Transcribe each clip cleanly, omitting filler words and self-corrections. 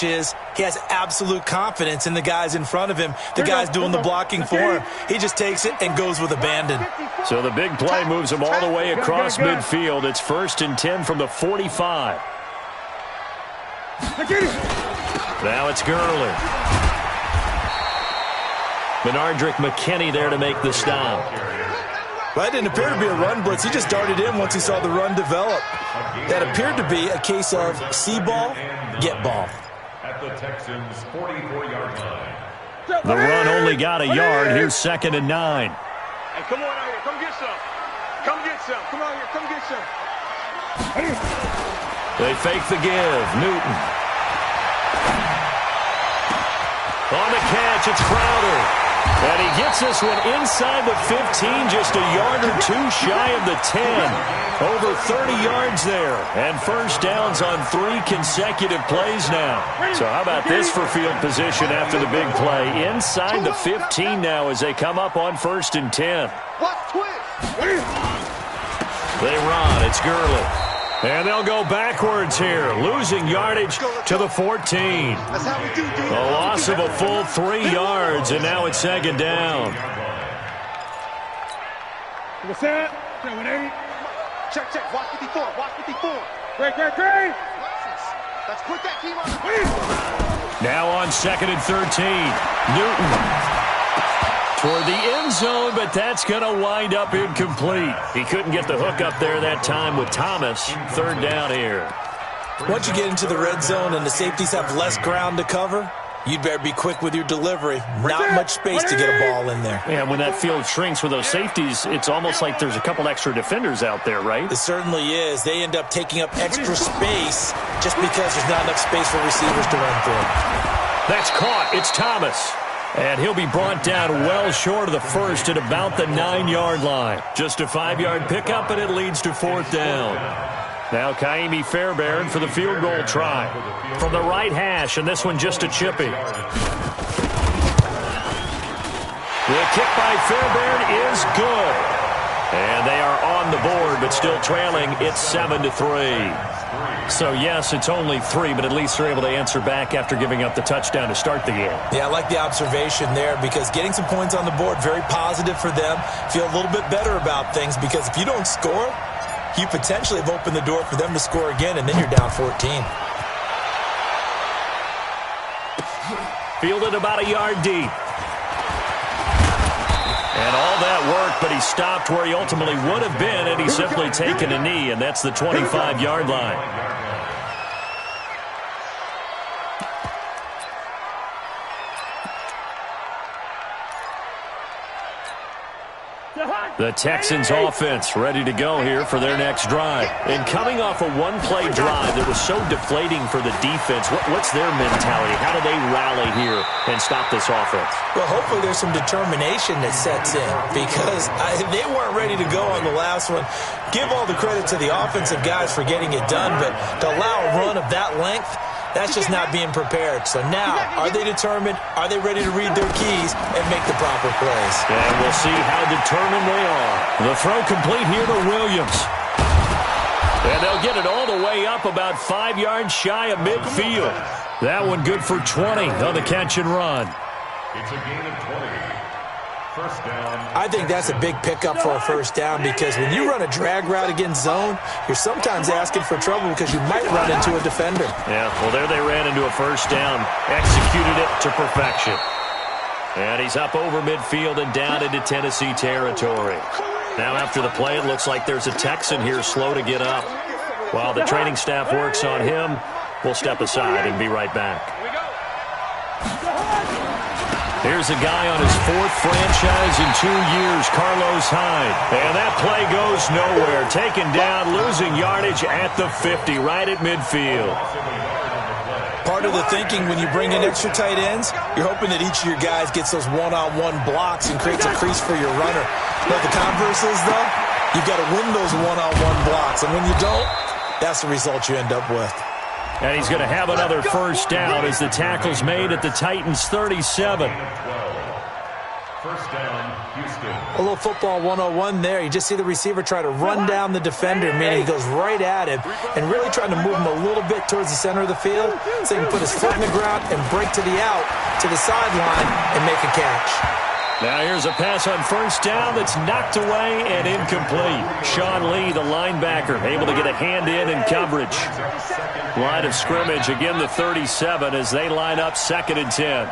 advantage is he has absolute confidence in the guys in front of him, the guys doing the blocking for him. He just takes it and goes with abandon. So the big play moves him all the way across midfield. It's 1st and 10 from the 45. Now it's Gurley. Menardrick McKinney there to make the stop. Well, that didn't appear to be a run blitz. He just darted in once he saw the run develop. That appeared to be a case of see ball, get ball. At the Texans' 44-yard line. The run only got a yard. Here's 2nd and 9. Hey, come on out here. Come get some. Come get some. Come out here. Come get some. They fake the give. Newton. On the catch, it's Crowder. And he gets this one inside the 15, just a yard or two shy of the 10. Over 30 yards there. And first downs on 3 consecutive plays now. So how about this for field position after the big play? Inside the 15 now as they come up on 1st and 10. They run. It's Gurley. And they'll go backwards here, losing yardage to the 14. A loss of a full 3 yards, and now it's 2nd down. Check. Watch 54. Watch 54. Great. Let's quit that team on. Now on 2nd and 13. Newton. Toward the end zone, but that's going to wind up incomplete. He couldn't get the hook up there that time with Thomas. 3rd down here. Once you get into the red zone and the safeties have less ground to cover, you'd better be quick with your delivery. Not much space to get a ball in there. Yeah, when that field shrinks with those safeties, it's almost like there's a couple extra defenders out there, right? It certainly is. They end up taking up extra space just because there's not enough space for receivers to run through. That's caught. It's Thomas. And he'll be brought down well short of the first at about the 9-yard line. Just a 5-yard pickup, and it leads to 4th down. Now Kaimi Fairbairn for the field goal try. From the right hash, and this one just a chippy. The kick by Fairbairn is good. And they are on the board, but still trailing. It's 7-3. So, yes, it's only 3, but at least they're able to answer back after giving up the touchdown to start the game. Yeah, I like the observation there because getting some points on the board, very positive for them. Feel a little bit better about things because if you don't score, you potentially have opened the door for them to score again, and then you're down 14. Fielded about a yard deep. And all that work, but he stopped where he ultimately would have been, and he's simply taken a knee, and that's the 25-yard line. The Texans offense ready to go here for their next drive. And coming off a one-play drive that was so deflating for the defense, what's their mentality? How do they rally here and stop this offense? Well, hopefully there's some determination that sets in because they weren't ready to go on the last one. Give all the credit to the offensive guys for getting it done, but to allow a run of that length, that's just not being prepared. So now, are they determined? Are they ready to read their keys and make the proper plays? And we'll see how determined they are. The throw complete here to Williams. And they'll get it all the way up about 5 yards shy of midfield. That one good for 20 on the catch and run. It's a gain of 20. First down. I think that's a big pickup for a first down because when you run a drag route against zone, you're sometimes asking for trouble because you might run into a defender. Yeah, well, there they ran into a first down, executed it to perfection. And he's up over midfield and down into Tennessee territory. Now after the play, it looks like there's a Texan here slow to get up. While the training staff works on him, we'll step aside and be right back. Here's a guy on his 4th franchise in 2 years, Carlos Hyde. And that play goes nowhere. Taken down, losing yardage at the 50, right at midfield. Part of the thinking when you bring in extra tight ends, you're hoping that each of your guys gets those one-on-one blocks and creates a crease for your runner. But the converse is, though, you've got to win those one-on-one blocks. And when you don't, that's the result you end up with. And he's going to have another first down as the tackle's made at the Titans' 37. First down, Houston. A little football 101 there. You just see the receiver try to run down the defender, meaning he goes right at him and really trying to move him a little bit towards the center of the field so he can put his foot in the ground and break to the out, to the sideline, and make a catch. Now here's a pass on first down that's knocked away and incomplete. Sean Lee, the linebacker, able to get a hand in coverage. Line of scrimmage, again the 37 as they line up 2nd and 10.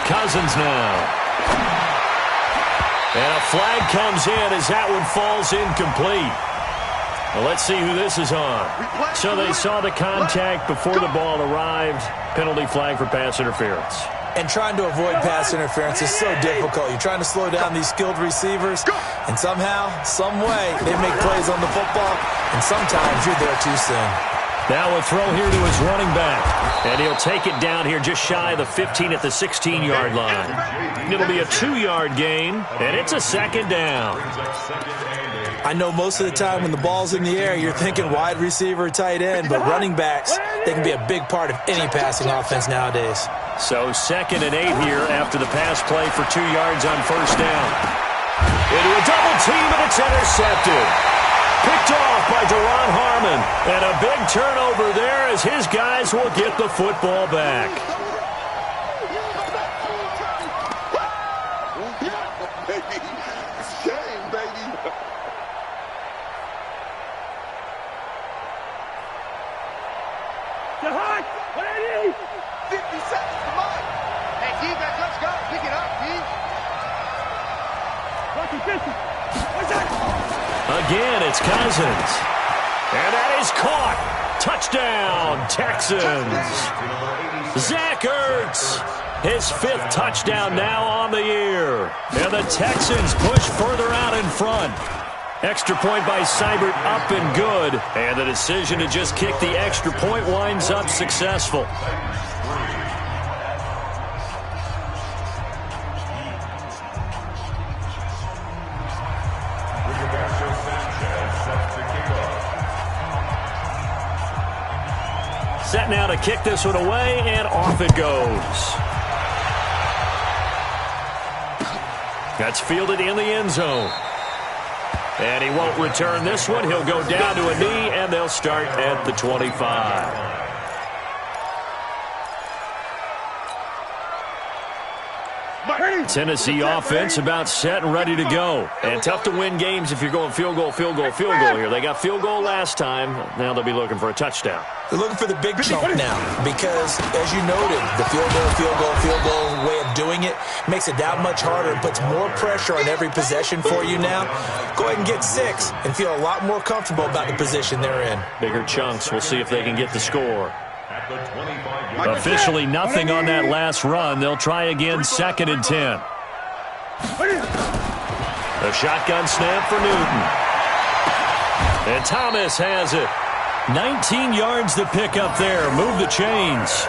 Cousins now. And a flag comes in as that one falls incomplete. Well, let's see who this is on. So they saw the contact before the ball arrived. Penalty flag for pass interference. And trying to avoid pass interference is so difficult. You're trying to slow down these skilled receivers, and somehow, some way, they make plays on the football, and sometimes you're there too soon. Now a throw here to his running back. And he'll take it down here just shy of the 15 at the 16-yard line. It'll be a 2-yard gain, and it's a 2nd down. I know most of the time when the ball's in the air, you're thinking wide receiver, tight end, but running backs, they can be a big part of any passing offense nowadays. So 2nd and 8 here after the pass play for 2 yards on first down. Into a double team, and it's intercepted. Picked off by Deron Harmon. And a big turnover there as his guys will get the football back. Shame, baby. Jahad, 50 seconds to mine. Hey, defense, let's go. Pick it up, D. What's that? Again, it's Cousins. And that is caught. Touchdown, Texans. Zach Ertz, his 5th touchdown now on the year. And the Texans push further out in front. Extra point by Seibert up and good. And the decision to just kick the extra point winds up successful. Set now to kick this one away, and off it goes. That's fielded in the end zone. And he won't return this one. He'll go down to a knee, and they'll start at the 25. Tennessee offense about set and ready to go. And tough to win games if you're going field goal here. They got field goal last time. Now they'll be looking for a touchdown. They're looking for the big chunk now because, as you noted, the field goal way of doing it makes it that much harder and puts more pressure on every possession for you now. Go ahead and get 6 and feel a lot more comfortable about the position they're in. Bigger chunks. We'll see if they can get the score. Officially nothing on that last run. They'll try again 2nd and 10. A shotgun snap for Newton. And Thomas has it. 19 yards to pick up there. Move the chains.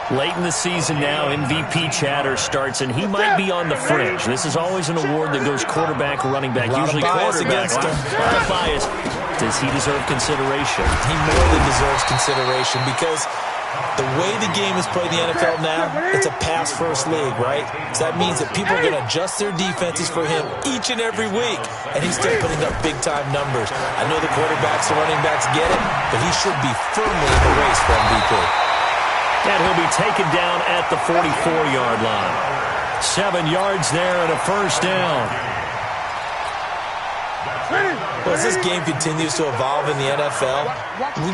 Late in the season now, MVP chatter starts, and he might be on the fringe. This is always an award that goes quarterback, running back, usually quarterback. A lot of bias. Does he deserve consideration? He more than deserves consideration because the way the game is played in the NFL now, it's a pass-first league, right? So that means that people are going to adjust their defenses for him each and every week, and he's still putting up big-time numbers. I know the quarterbacks, the running backs get it, but he should be firmly in the race for MVP. And he'll be taken down at the 44-yard line. 7 yards there and a first down. Well, as this game continues to evolve in the NFL,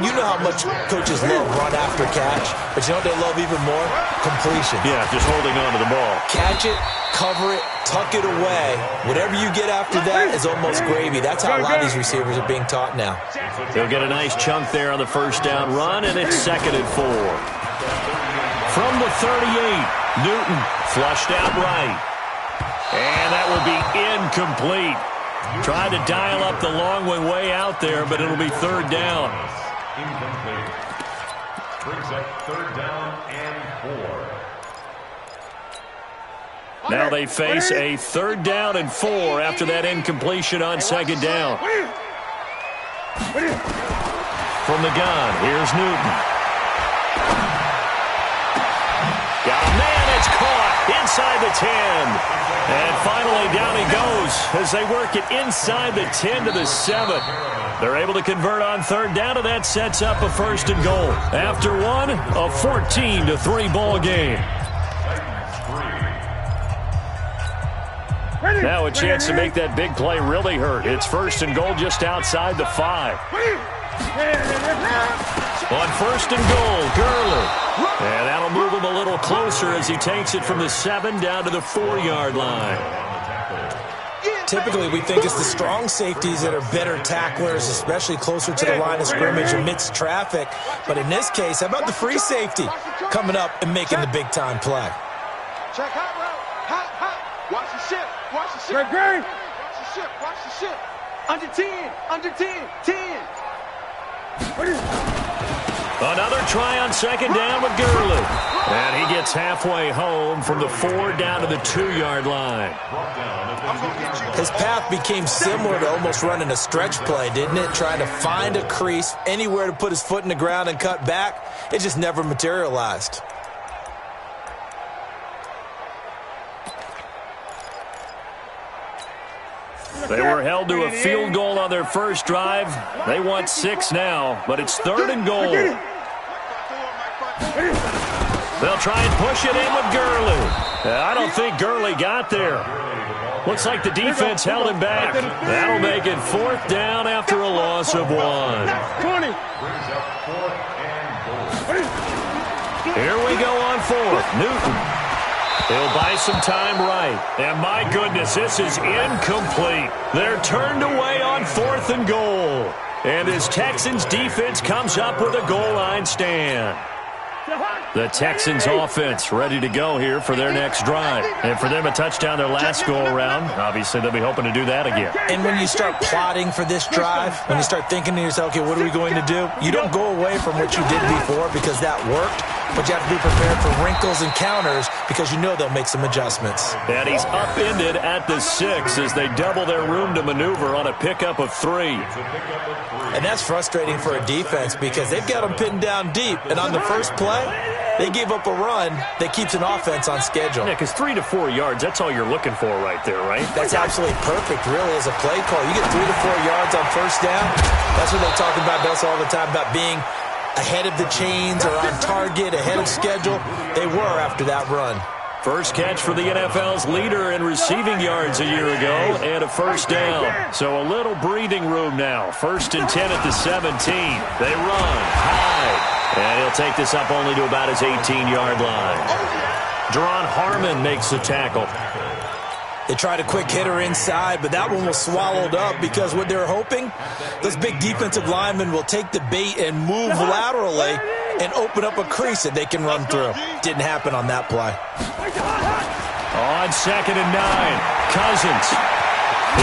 you know how much coaches love run after catch, but you know what they love even more? Completion. Yeah, just holding on to the ball. Catch it, cover it, tuck it away. Whatever you get after that is almost gravy. That's how a lot of these receivers are being taught now. They'll get a nice chunk there on the first down run, and it's 2nd and 4. From the 38, Newton flushed out right. And that will be incomplete. Tried to dial up the long way out there, but it'll be 3rd down. Incomplete. Brings up 3rd down and 4. Now they face a 3rd down and 4 after that incompletion on 2nd down. From the gun, here's Newton. Got a man, it's caught. inside the 10. And finally down he goes as they work it inside the 10 to the 7. They're able to convert on third down, and that sets up a first and goal. After one, a 14-3 ball game. Now a chance to make that big play really hurt. It's first and goal just outside the 5. On first and goal, Gurley. And that'll move him a little closer as he takes it from the 7 down to the 4-yard line. Typically, we think it's the strong safeties that are better tacklers, especially closer to the line of scrimmage amidst traffic. But in this case, how about the free safety coming up and making the big-time play? Check hot route. Hot. Watch the ship. Watch the ship. Great. Watch the ship. Watch the ship. Under 10. 10. Another try on second down with Gurley. And he gets halfway home from the 4 down to the 2-yard line. His path became similar to almost running a stretch play, didn't it? Trying to find a crease, anywhere to put his foot in the ground and cut back. It just never materialized. They were held to a field goal on their first drive. They want 6 now, but it's third and goal. They'll try and push it in with Gurley. I don't think Gurley got there. Looks like the defense held him back. That'll make it 4th down after a loss of 1. 20. Here we go on 4th. Newton. He'll buy some time right. And my goodness, this is incomplete. They're turned away on 4th and goal. And this Texans defense comes up with a goal line stand. The Texans offense ready to go here for their next drive. And for them, a touchdown their last go-around. Obviously, they'll be hoping to do that again. And when you start plotting for this drive, when you start thinking to yourself, okay, what are we going to do? You don't go away from what you did before because that worked, but you have to be prepared for wrinkles and counters because you know they'll make some adjustments. And he's upended at the 6 as they double their room to maneuver on a pickup of 3. And that's frustrating for a defense because they've got them pinned down deep. And on the first play, they gave up a run that keeps an offense on schedule. Yeah, because 3 to 4 yards, that's all you're looking for right there, right? That's absolutely perfect, really, as a play call. You get 3 to 4 yards on first down. That's what they talk about us all the time, about being ahead of the chains or on target, ahead of schedule. They were after that run. First catch for the NFL's leader in receiving yards a year ago, and a first down. So a little breathing room now. 1st and 10 at the 17. They run high, and he'll take this up only to about his 18-yard line. Deron Harmon makes the tackle. They tried a quick hitter inside, but that one was swallowed up because what they're hoping, those big defensive linemen will take the bait and move laterally and open up a crease that they can run through. Didn't happen on that play. On 2nd and 9, Cousins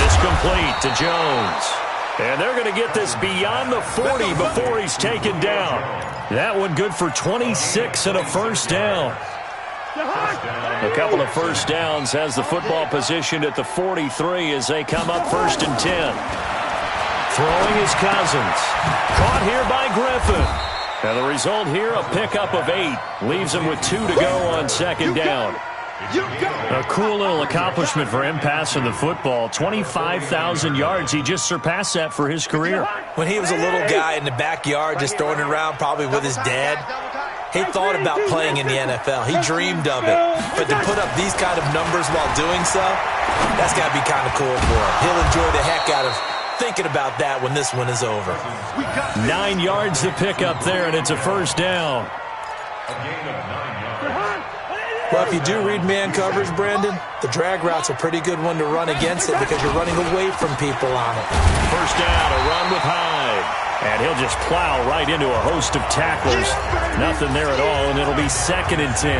is complete to Jones. And they're going to get this beyond the 40 before he's taken down. That one good for 26 and a first down. A couple of first downs has the football positioned at the 43 as they come up 1st and 10. Throwing is Cousins. Caught here by Griffin. And the result here, a pickup of 8. Leaves him with 2 to go on 2nd down. A cool little accomplishment for him passing the football. 25,000 yards. He just surpassed that for his career. When he was a little guy in the backyard just throwing it around probably with his dad, he thought about playing in the NFL. He dreamed of it. But to put up these kind of numbers while doing so, that's got to be kind of cool for him. He'll enjoy the heck out of thinking about that when this one is over. 9 yards to pick up there, and it's a first down. Well, if you do read man coverage, Brandon, the drag route's a pretty good one to run against it because you're running away from people on it. First down, a run with Hyde. And he'll just plow right into a host of tacklers. Nothing there at all, and it'll be 2nd and 10.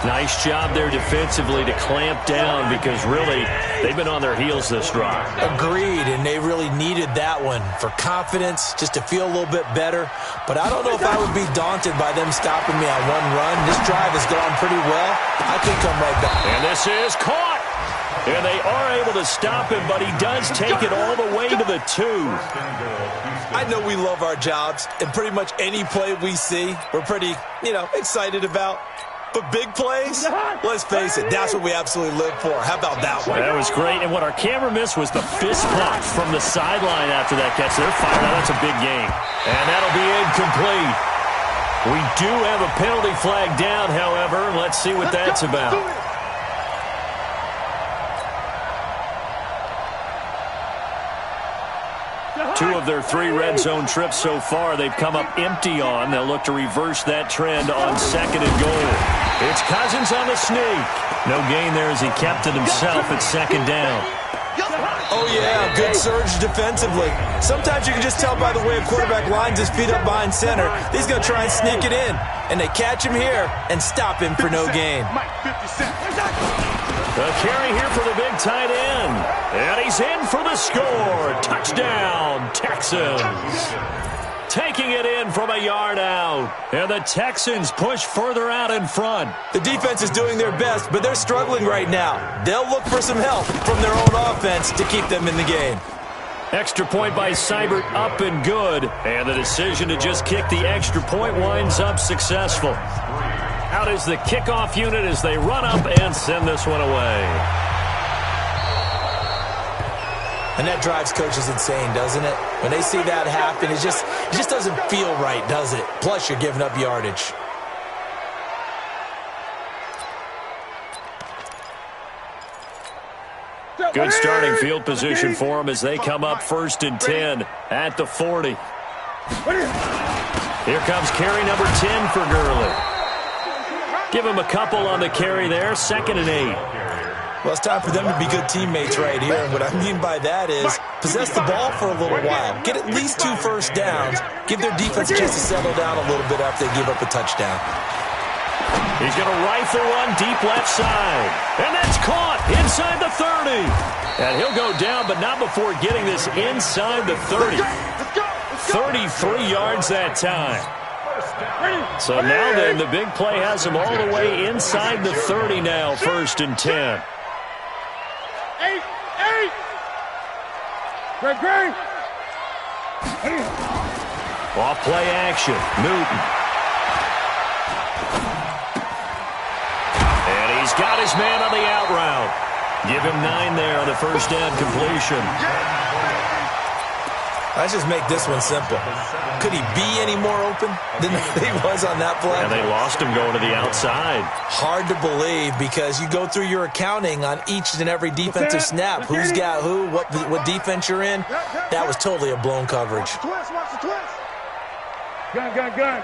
Nice job there defensively to clamp down because really they've been on their heels this drive. Agreed, and they really needed that one for confidence, just to feel a little bit better. But I don't know if I would be daunted by them stopping me on one run. This drive has gone pretty well. I could come right back. And this is caught. And they are able to stop him, but he does take it all the way to the 2. I know we love our jobs, and pretty much any play we see, we're pretty, excited about. But big plays, let's face it, that's what we absolutely live for. How about that one? That was great, and what our camera missed was the fist pump from the sideline after that catch. They're fired out. That's a big game. And that'll be incomplete. We do have a penalty flag down, however. Let's see what that's about. Two of their 3 red zone trips so far, they've come up empty on. They'll look to reverse that trend on 2nd and goal. It's Cousins on the sneak. No gain there as he kept it himself at 2nd down. Oh, yeah, good surge defensively. Sometimes you can just tell by the way a quarterback lines his feet up behind center. He's going to try and sneak it in. And they catch him here and stop him for no gain. The carry here for the big tight end. And he's in for the score. Touchdown, Texans. Taking it in from a yard out. And the Texans push further out in front. The defense is doing their best, but they're struggling right now. They'll look for some help from their own offense to keep them in the game. Extra point by Seibert, up and good. And the decision to just kick the extra point winds up successful. Out is the kickoff unit as they run up and send this one away. And that drives coaches insane, doesn't it? When they see that happen, it just doesn't feel right, does it? Plus, you're giving up yardage. Good starting field position for them as they come up 1st and 10 at the 40. Here comes carry number 10 for Gurley. Give him a couple on the carry there, 2nd and 8. Well, it's time for them to be good teammates right here. And what I mean by that is possess the ball for a little while. Get at least 2 first downs. Give their defense a chance to settle down a little bit after they give up a touchdown. He's going to rifle one deep left side. And that's caught inside the 30. And he'll go down, but not before getting this inside the 30. 33 yards that time. So now then, the big play has him all the way inside the 30 now, 1st and 10. 8. Great. Off play action, Newton. And he's got his man on the out route. Give him 9 there on the first down completion. Let's just make this one simple. Could he be any more open than he was on that play? And they lost him going to the outside. Hard to believe because you go through your accounting on each and every defensive snap. Who's got who, what defense you're in. That was totally a blown coverage. Watch the twist. Gun.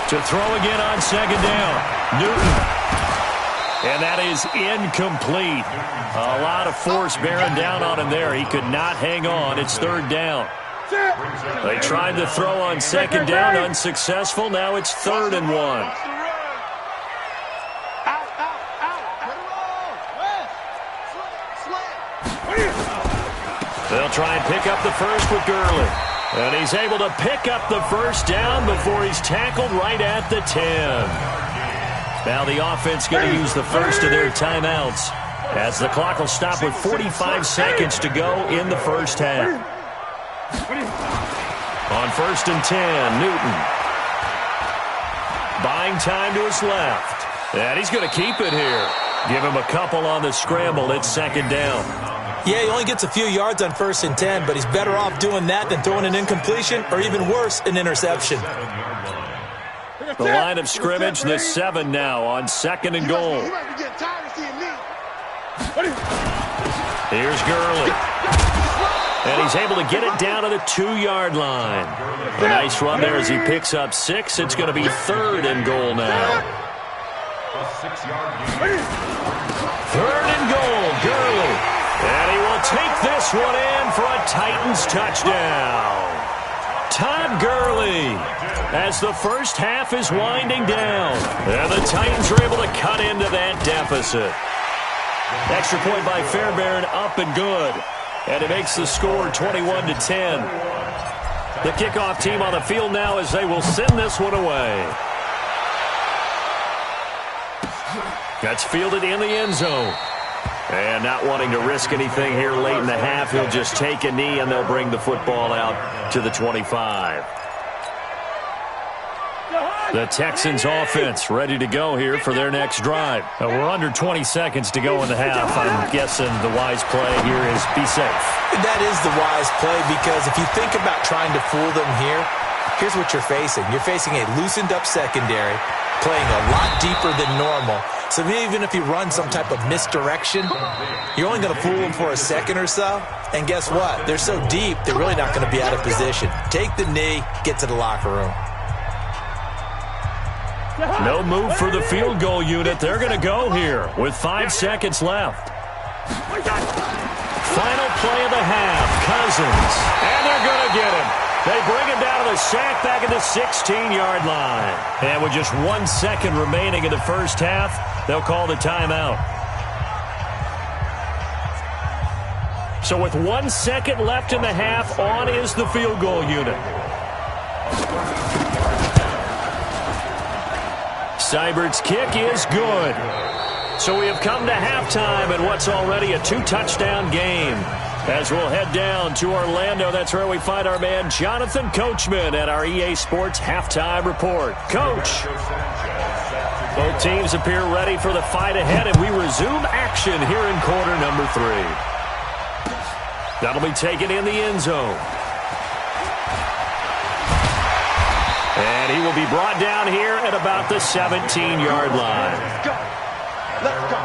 To throw again on 2nd down. Newton. And that is incomplete. A lot of force bearing down on him there. He could not hang on. It's 3rd down. They tried to throw on 2nd down, unsuccessful. Now it's 3rd and 1. They'll try and pick up the first with Gurley. And he's able to pick up the first down before he's tackled right at the 10. Now the offense going to use the first of their timeouts as the clock will stop with 45 seconds to go in the first half. On 1st and 10, Newton. Buying time to his left. And he's going to keep it here. Give him a couple on the scramble. It's 2nd down. Yeah, he only gets a few yards on 1st and 10, but he's better off doing that than throwing an incompletion or even worse, an interception. The line of scrimmage, the 7 now on 2nd and goal. Here's Gurley. And he's able to get it down to the 2-yard line. A nice run there as he picks up 6. It's going to be 3rd and goal now. 3rd and goal, Gurley. And he will take this one in for a Titans touchdown. Todd Gurley, as the first half is winding down. And the Titans are able to cut into that deficit. Extra point by Fairbairn, up and good. And it makes the score 21-10. The kickoff team on the field now as they will send this one away. That's fielded in the end zone. And not wanting to risk anything here late in the half, he'll just take a knee and they'll bring the football out to the 25. The Texans offense ready to go here for their next drive. We're under 20 seconds to go in the half. I'm guessing the wise play here is be safe. That is the wise play, because if you think about trying to fool them here, here's what you're facing. You're facing a loosened up secondary, playing a lot deeper than normal. So even if you run some type of misdirection, you're only going to fool them for a second or so. And guess what? They're so deep, they're really not going to be out of position. Take the knee, get to the locker room. No move for the field goal unit. They're going to go here with 5 seconds left. Final play of the half, Cousins. And they're going to get him. They bring him down to the sack back at the 16-yard line. And with just 1 second remaining in the first half, they'll call the timeout. So with 1 second left in the half, on is the field goal unit. Seibert's kick is good. So we have come to halftime in what's already a 2-touchdown game. As we'll head down to Orlando, that's where we find our man Jonathan Coachman at our EA Sports Halftime Report. Coach. Both teams appear ready for the fight ahead, and we resume action here in quarter number 3. That'll be taken in the end zone. And he will be brought down here at about the 17-yard line. Let's go. Let's go.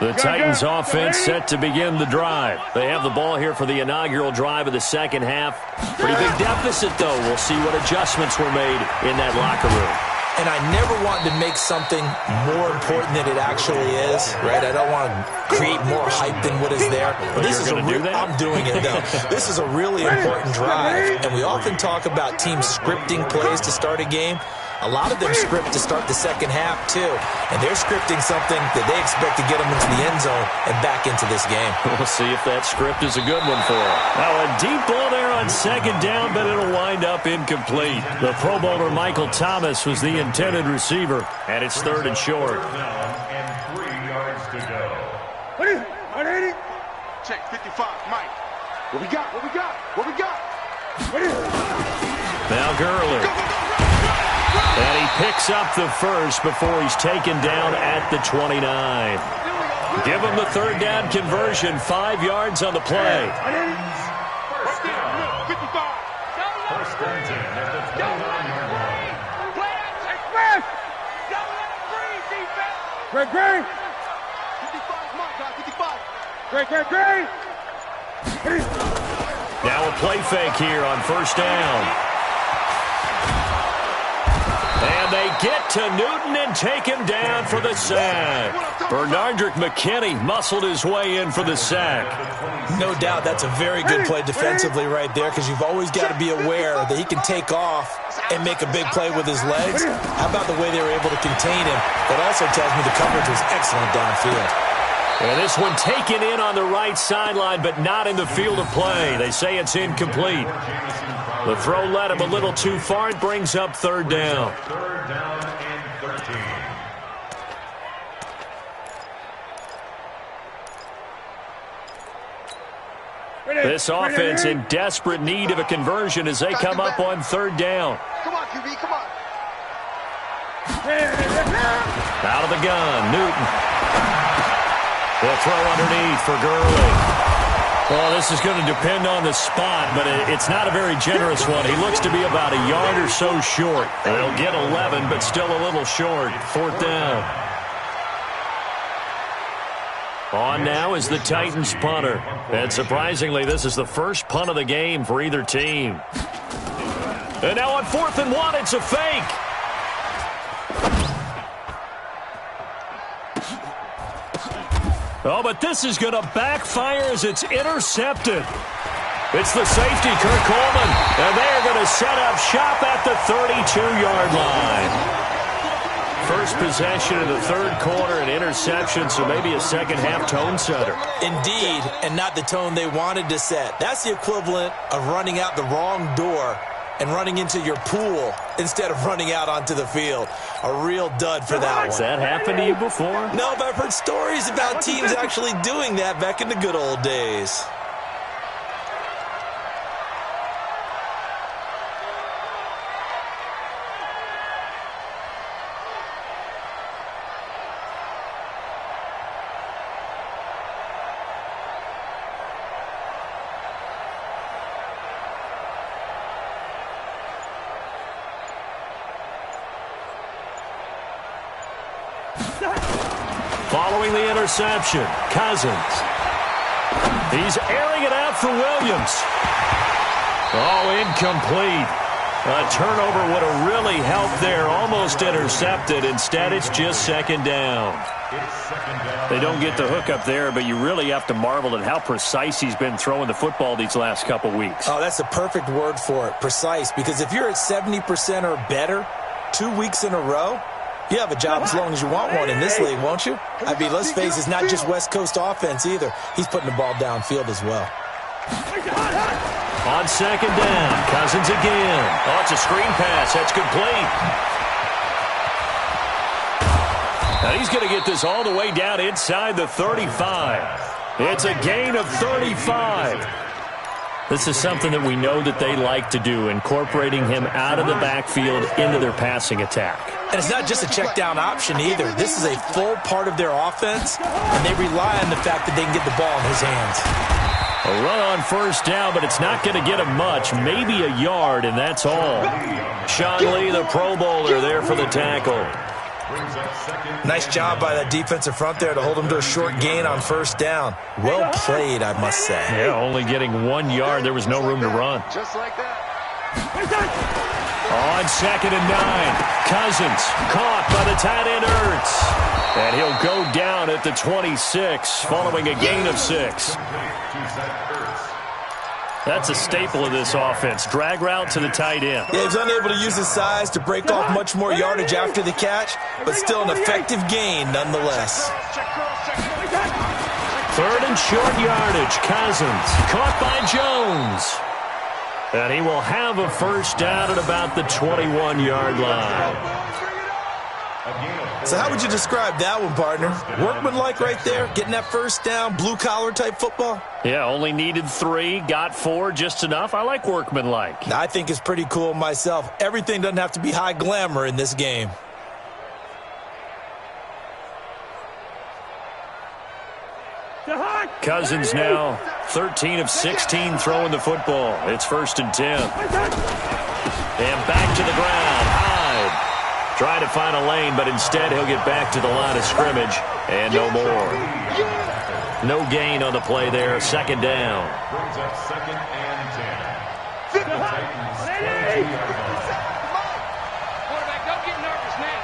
The Titans offense set to begin the drive. They have the ball here for the inaugural drive of the second half. Pretty big deficit, though. We'll see what adjustments were made in that locker room. And I never want to make something more important than it actually is, right? I don't want to create more hype than what is there. But this is I'm doing it, though. This is a really important drive. And we often talk about teams scripting plays to start a game. A lot of them script to start the second half, too. And they're scripting something that they expect to get them into the end zone and back into this game. We'll see if that script is a good one for them. Now, a deep ball there on second down, but it'll wind up incomplete. The Pro Bowler Michael Thomas was the intended receiver, and it's 3rd and short. And 3 yards to go. 180. Check 55, Mike. What we got? What we got? What we got? Now Gurley. And he picks up the first before he's taken down at the 29. Give him the 3rd down conversion, 5 yards on the play. First down. 55. First and 10 at the 29-yard line. Express. Great, great. 55, Mike, 55. Great, great, great. Now a play fake here on first down. And they get to Newton and take him down for the sack. Bernardrick McKinney muscled his way in for the sack. No doubt that's a very good play defensively right there, because you've always got to be aware that he can take off and make a big play with his legs. How about the way they were able to contain him? That also tells me the coverage was excellent downfield. And this one taken in on the right sideline, but not in the field of play. They say it's incomplete. The throw led him a little too far. It brings up 3rd down. 3rd down and 13. This offense in desperate need of a conversion as they come up on 3rd down. Come on, QB, come on. Out of the gun, Newton. They'll throw underneath for Gurley. Well, this is going to depend on the spot, but it's not a very generous one. He looks to be about a yard or so short. They'll get 11, but still a little short. 4th down. On now is the Titans punter. And surprisingly, this is the first punt of the game for either team. And now on 4th and 1, it's a fake. Oh, but this is going to backfire as it's intercepted. It's the safety, Kirk Coleman, and they are going to set up shop at the 32-yard line. First possession in the 3rd quarter, an interception, so maybe a second-half tone setter. Indeed, and not the tone they wanted to set. That's the equivalent of running out the wrong door and running into your pool instead of running out onto the field. A real dud for that one. Has that happened to you before? No, but I've heard stories about teams actually doing that back in the good old days. Following the interception, Cousins. He's airing it out for Williams. Oh, incomplete. A turnover would have really helped there. Almost intercepted. Instead, it's just second down. They don't get the hook up there, but you really have to marvel at how precise he's been throwing the football these last couple weeks. Oh, that's the perfect word for it, precise. Because if you're at 70% or better 2 weeks in a row, you have a job as long as you want one in this league, won't you? I mean, let's face it, it's not just West Coast offense either. He's putting the ball downfield as well. On second down, Cousins again. Oh, it's a screen pass. That's complete. Now he's going to get this all the way down inside the 35. It's a gain of 35. This is something that we know that they like to do, incorporating him out of the backfield into their passing attack. And it's not just a check down option either. This is a full part of their offense, and they rely on the fact that they can get the ball in his hands. A run on first down, but it's not going to get him much, maybe a yard, and that's all. Sean Lee, the Pro Bowler, there for the tackle. Nice job by that defensive front there to hold him to a short gain on first down. Well played, I must say. Yeah, only getting 1 yard. There was no room to run. Just like that. On second and 9, Cousins caught by the tight end Ertz. And he'll go down at the 26 following a gain of 6. That's a staple of this offense. Drag route to the tight end. Yeah, he's unable to use his size to break off much more yardage after the catch, but still an effective gain nonetheless. Third and short yardage. Cousins caught by Jones. And he will have a first down at about the 21-yard line. So how would you describe that one, partner? Workmanlike right there, getting that first down, blue-collar type football? Yeah, only needed 3, got 4, just enough. I like workmanlike. I think it's pretty cool myself. Everything doesn't have to be high glamour in this game. Cousins now 13 of 16 throwing the football. It's first and 10. And back to the ground. Hyde trying to find a lane, but instead he'll get back to the line of scrimmage. And no more. No gain on the play there. Second down. Brings up second and 10. The Titans 22 yard line. Quarterback, don't get nervous now.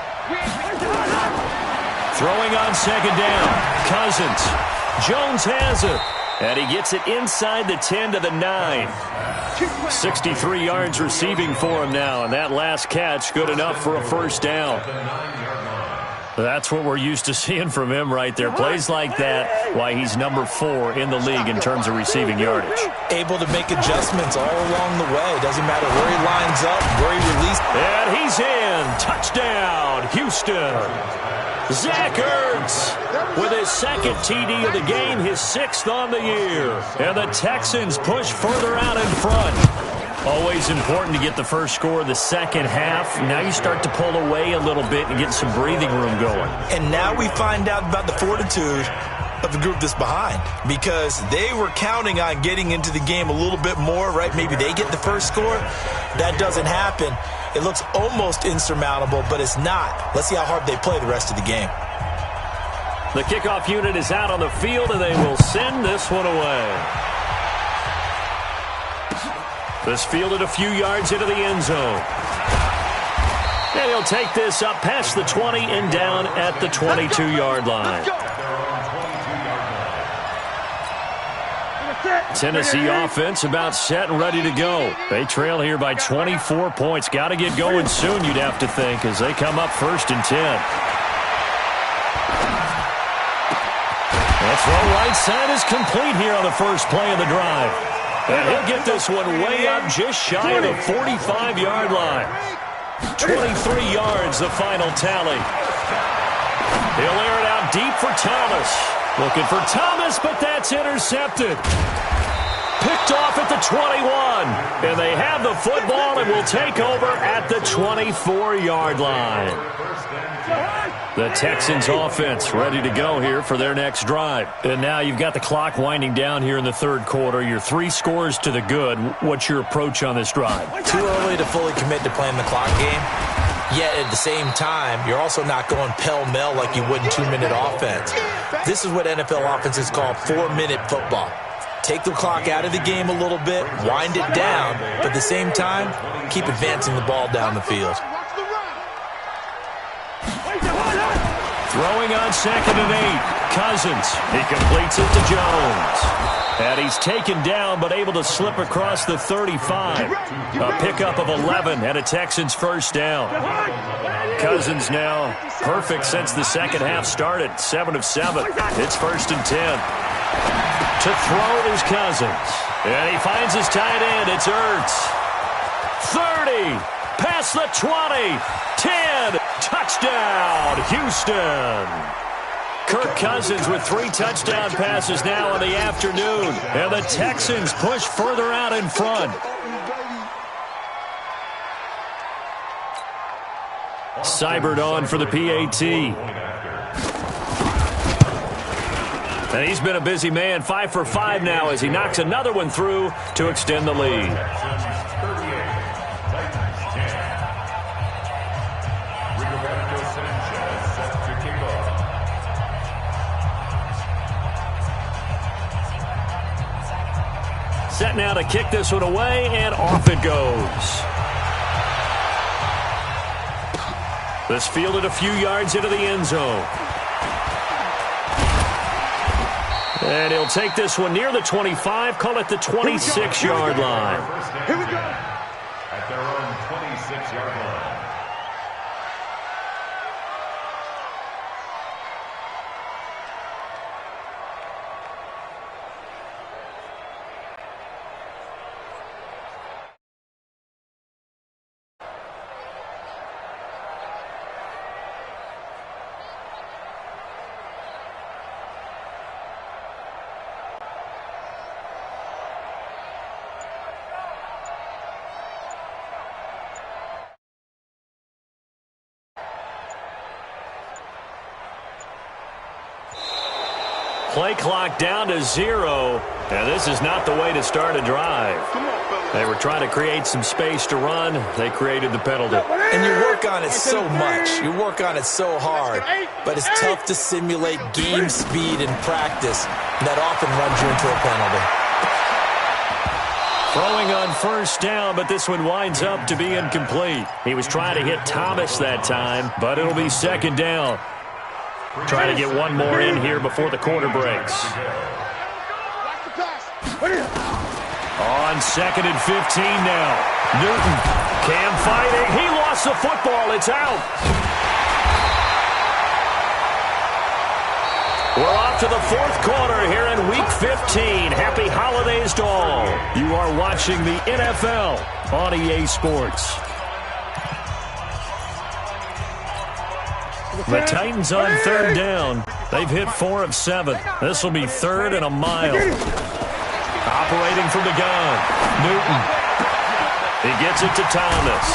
Throwing on second down. Cousins. Jones has it. And he gets it inside the 10 to the 9. 63 yards receiving for him now. And that last catch good enough for a first down. That's what we're used to seeing from him right there. Plays like that, why he's number 4 in the league in terms of receiving yardage. Able to make adjustments all along the way. Doesn't matter where he lines up, where he releases. And he's in. Touchdown, Houston. Zach Ertz with his second TD of the game, his 6th on the year. And the Texans push further out in front. Always important to get the first score of the second half. Now you start to pull away a little bit and get some breathing room going. And now we find out about the fortitude of the group that's behind, because they were counting on getting into the game a little bit more, right? Maybe they get the first score. That doesn't happen. It looks almost insurmountable, but it's not. Let's see how hard they play the rest of the game. The kickoff unit is out on the field, and they will send this one away. This fielded a few yards into the end zone. And he'll take this up past the 20 and down at the 22-yard line. Tennessee offense about set and ready to go. They trail here by 24 points. Got to get going soon, you'd have to think, as they come up first and 10. The throw right side is complete here on the first play of the drive. And he'll get this one way up just shy of the 45-yard line. 23 yards, the final tally. He'll air it out deep for Thomas. Looking for Thomas, but that's intercepted. Picked off at the 21. And they have the football and will take over at the 24-yard line. The Texans offense ready to go here for their next drive. And now you've got the clock winding down here in the third quarter. Your 3 scores to the good. What's your approach on this drive? Too early to fully commit to playing the clock game. Yet at the same time, you're also not going pell-mell like you would in 2-minute offense. This is what NFL offenses call 4-minute football. Take the clock out of the game a little bit, wind it down, but at the same time, keep advancing the ball down the field. Throwing on 2nd and 8. Cousins. He completes it to Jones. And he's taken down but able to slip across the 35. A pickup of 11 and a Texans first down. Cousins now perfect since the second half started. 7 of 7. It's 1st and 10. To throw is Cousins. And he finds his tight end. It's Ertz. 30. Past the 20. 10. Touchdown, Houston. Kirk Cousins with 3 touchdown passes now in the afternoon. And the Texans push further out in front. Seibert on for the PAT. And he's been a busy man, 5 for 5 now as he knocks another one through to extend the lead. Set now to kick this one away, and off it goes. This fielded a few yards into the end zone. And he'll take this one near the 25, call it the 26-yard line. Here we go. At their own 26-yard line. Play clock down to 0, and this is not the way to start a drive. They were trying to create some space to run. They created the penalty. And you work on it so much. You work on it so hard. But it's tough to simulate game speed in practice. And that often runs you into a penalty. Throwing on 1st down, but this one winds up to be incomplete. He was trying to hit Thomas that time, but it'll be 2nd down. Trying to get one more in here before the quarter breaks. On 2nd and 15 now. Newton. Cam fighting. He lost the football. It's out. We're off to the 4th quarter here in Week 15. Happy holidays to all. You are watching the NFL on EA Sports. The Titans on 3rd down. They've hit 4 of 7. This will be 3rd and a mile. Operating from the gun. Newton. He gets it to Thomas.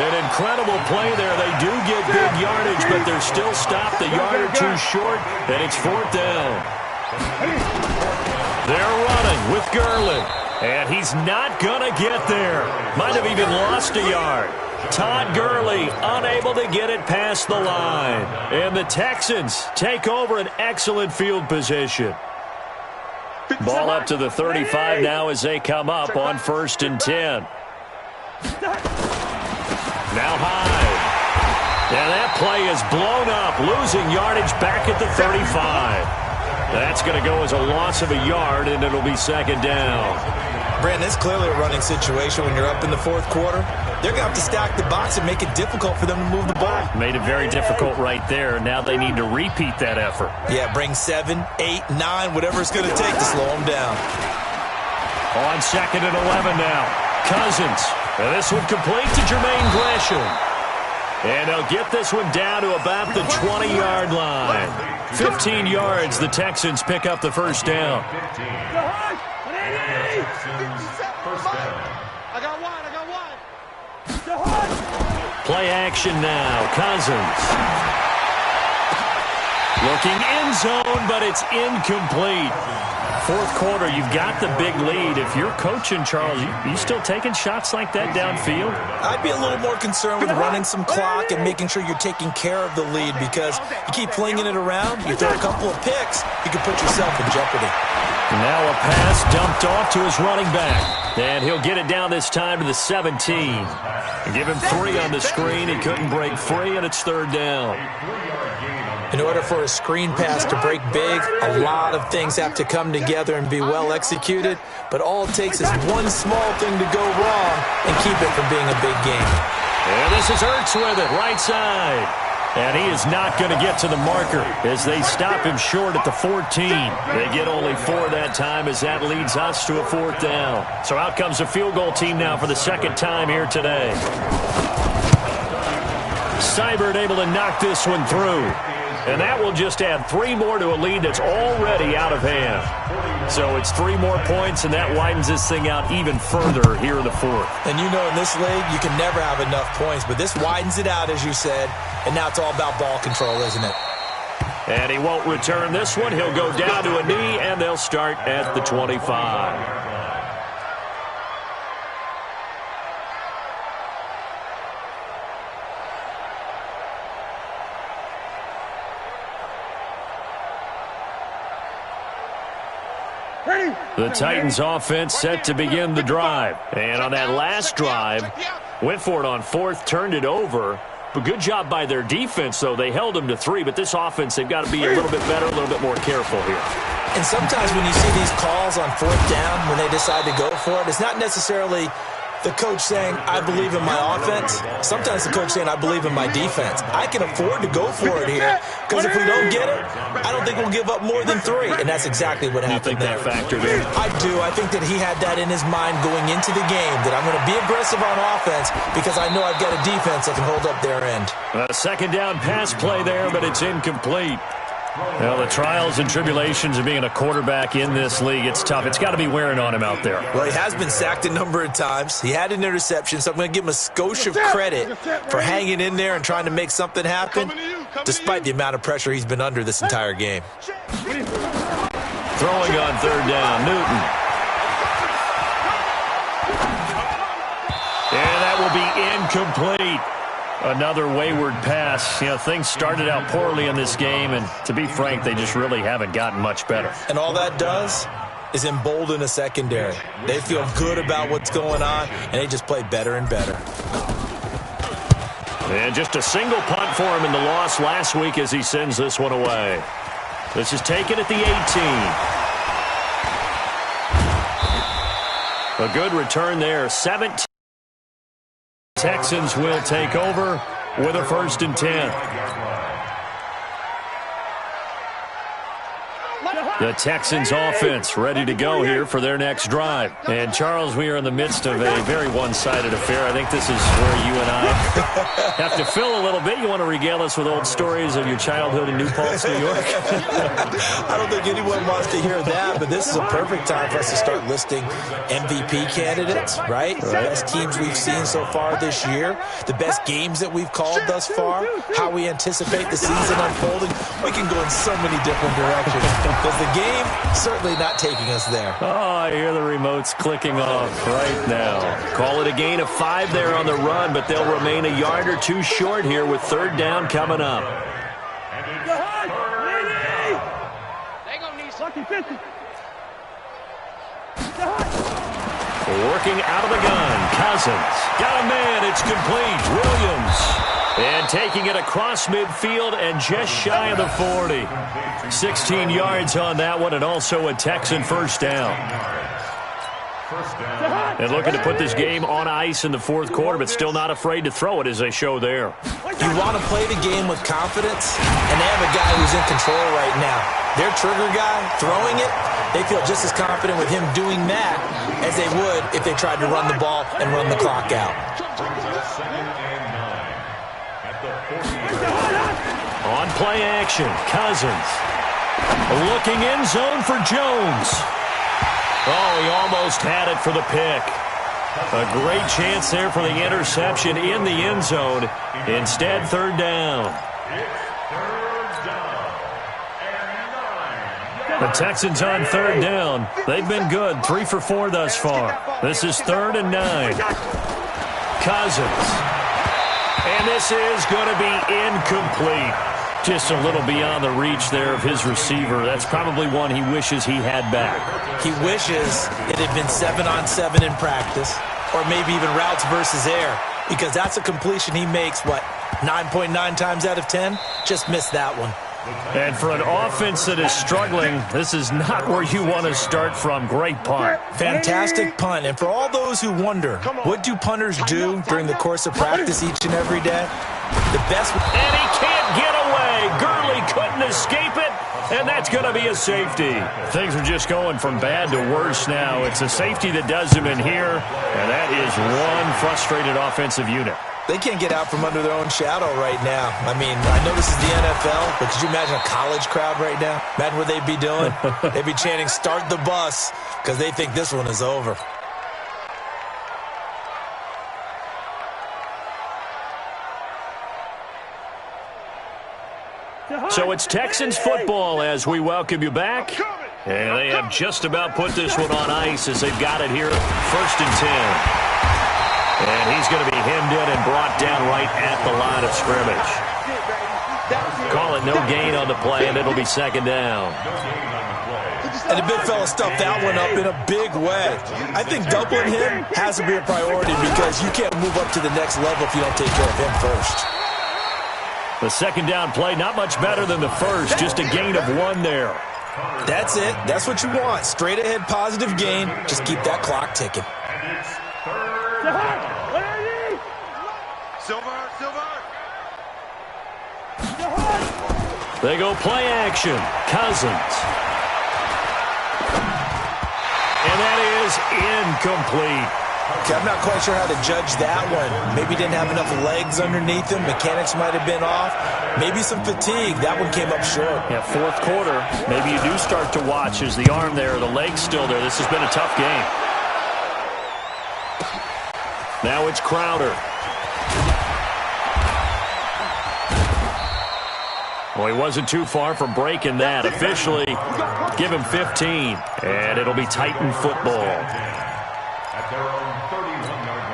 An incredible play there. They do get big yardage, but they're still stopped a yard or two short, and it's 4th down. They're running with Gurley, and he's not going to get there. Might have even lost a yard. Todd Gurley unable to get it past the line. And the Texans take over an excellent field position. Ball up to the 35 now as they come up on 1st and 10. Now high. And that play is blown up, losing yardage back at the 35. That's going to go as a loss of a yard, and it'll be 2nd down. Brandon, it's clearly a running situation when you're up in the 4th quarter. They're going to have to stack the box and make it difficult for them to move the ball. Made it very difficult right there. Now they need to repeat that effort. Yeah, bring 7, 8, 9, whatever it's going to take to slow them down. On 2nd and 11 now. Cousins. And this one complete to Jermaine Gresham. And they'll get this one down to about the 20-yard line. 15 yards, the Texans pick up the 1st down. I got one. Play action now. Cousins. Looking end zone, but it's incomplete. Fourth quarter, you've got the big lead. If you're coaching, Charles, you still taking shots like that downfield? I'd be a little more concerned with running some clock and making sure you're taking care of the lead, because you keep flinging it around, you throw a couple of picks, you can put yourself in jeopardy. Now a pass dumped off to his running back. And he'll get it down this time to the 17. Give him 3 on the screen. He couldn't break free, and it's third down. In order for a screen pass to break big, a lot of things have to come together and be well executed, but all it takes is one small thing to go wrong and keep it from being a big game. And this is Ertz with it, right side. And he is not going to get to the marker as they stop him short at the 14. They get only 4 that time as that leads us to a fourth down. So out comes the field goal team now for the second time here today. Seibert able to knock this one through. And that will just add 3 more to a lead that's already out of hand. So it's 3 more points, and that widens this thing out even further here in the fourth. And you know, in this league, you can never have enough points, but this widens it out, as you said, and now it's all about ball control, isn't it? And he won't return this one. He'll go down to a knee, and they'll start at the 25. The Titans offense set to begin the drive. And on that last drive, went for it on fourth, turned it over. But good job by their defense, though. They held them to 3, but this offense, they've got to be a little bit better, a little bit more careful here. And sometimes when you see these calls on fourth down, when they decide to go for it, it's not necessarily the coach saying, I believe in my offense. Sometimes the coach saying, I believe in my defense. I can afford to go for it here, because if we don't get it, I don't think we'll give up more than 3. And that's exactly what happened there. You think that factored in? I do. I think that he had that in his mind going into the game, that I'm going to be aggressive on offense because I know I've got a defense that can hold up their end. A second down pass play there, but it's incomplete. Well, the trials and tribulations of being a quarterback in this league, it's tough. It's got to be wearing on him out there. Well, he has been sacked a number of times. He had an interception, so I'm going to give him a skosh of credit for hanging in there and trying to make something happen, despite the amount of pressure he's been under this entire game. Throwing on third down, Newton. And that will be incomplete. Another wayward pass. You know, things started out poorly in this game, and to be frank, they just really haven't gotten much better. And all that does is embolden a secondary. They feel good about what's going on, and they just play better and better. And just a single punt for him in the loss last week as he sends this one away. This is taken at the 18. A good return there. 17. Texans will take over with a 1st and 10. The Texans offense ready to go here for their next drive. And, Charles, we are in the midst of a very one-sided affair. I think this is where you and I have to fill a little bit. You want to regale us with old stories of your childhood in New Paltz, New York? I don't think anyone wants to hear that, but this is a perfect time for us to start listing MVP candidates, right? The best teams we've seen so far this year, the best games that we've called thus far, how we anticipate the season unfolding. We can go in so many different directions because the game certainly not taking us there. Oh, I hear the remotes clicking off right now. Call it a gain of 5 there on the run, but they'll remain a yard or 2 short here with third down coming up. Working out of the gun, Cousins. Got a man, it's complete. Williams. And taking it across midfield and just shy of the 40. 16 yards on that one, and also a Texan first down. And looking to put this game on ice in the fourth quarter, but still not afraid to throw it as they show there. You want to play the game with confidence, and they have a guy who's in control right now. Their trigger guy throwing it, they feel just as confident with him doing that as they would if they tried to run the ball and run the clock out. On play action, Cousins. Looking end zone for Jones. Oh, he almost had it for the pick. A great chance there for the interception in the end zone. Instead, third down. The Texans on third down. They've been good, 3 for 4 thus far. This is 3rd and 9. Cousins. And this is going to be incomplete. Just a little beyond the reach there of his receiver. That's probably one he wishes he had back. He wishes it had been 7-on-7 in practice, or maybe even routes versus air, because that's a completion he makes, 9.9 times out of 10? Just missed that one. And for an offense that is struggling, this is not where you want to start from. Great punt. Fantastic punt. And for all those who wonder, what do punters do during the course of practice each and every day? The best. And he can't get away. Gurley couldn't escape it. And that's going to be a safety. Things are just going from bad to worse now. It's a safety that does him in here. And that is one frustrated offensive unit. They can't get out from under their own shadow right now. I mean, I know this is the NFL, but could you imagine a college crowd right now? Imagine what they'd be doing. They'd be chanting, "Start the bus," because they think this one is over. So it's Texans football as we welcome you back. And they have just about put this one on ice as they've got it here, 1st and 10. And he's going to be hemmed in and brought down right at the line of scrimmage. Call it no gain on the play, and it'll be 2nd down. And the big fella stuffed that one up in a big way. I think doubling him has to be a priority because you can't move up to the next level if you don't take care of him first. The 2nd down play, not much better than the first, just a gain of 1 there. That's it. That's what you want. Straight ahead positive gain. Just keep that clock ticking. They go play action. Cousins. And that is incomplete. Okay, I'm not quite sure how to judge that one. Maybe he didn't have enough legs underneath him. Mechanics might have been off. Maybe some fatigue. That one came up short. Yeah, 4th quarter. Maybe you do start to watch as the arm there, the leg's still there. This has been a tough game. Now it's Crowder. Well, he wasn't too far from breaking that. Officially, give him 15. And it'll be Titan football. At their own 31-yard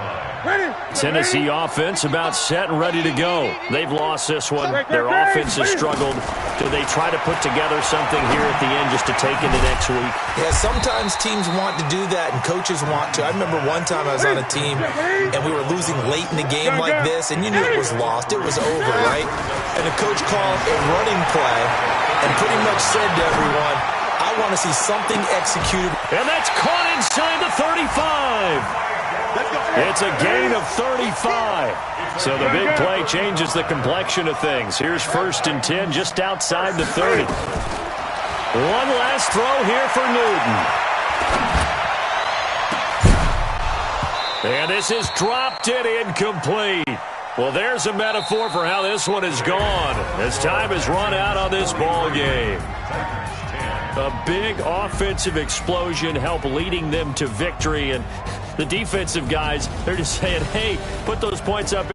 line. Tennessee offense about set and ready to go. They've lost this one. Their offense has struggled. Do they try to put together something here at the end just to take into next week? Yeah, sometimes teams want to do that and coaches want to. I remember one time I was on a team and we were losing late in the game like this and you knew it was lost. It was over, right? And the coach called a running play and pretty much said to everyone, I want to see something executed. And that's caught inside the 35. It's a gain of 35. So the big play changes the complexion of things. Here's 1st and 10 just outside the 30. One last throw here for Newton. And this is dropped and incomplete. Well, there's a metaphor for how this one is gone as time has run out on this ball game. A big offensive explosion helped leading them to victory, and the defensive guys, they're just saying, hey, put those points up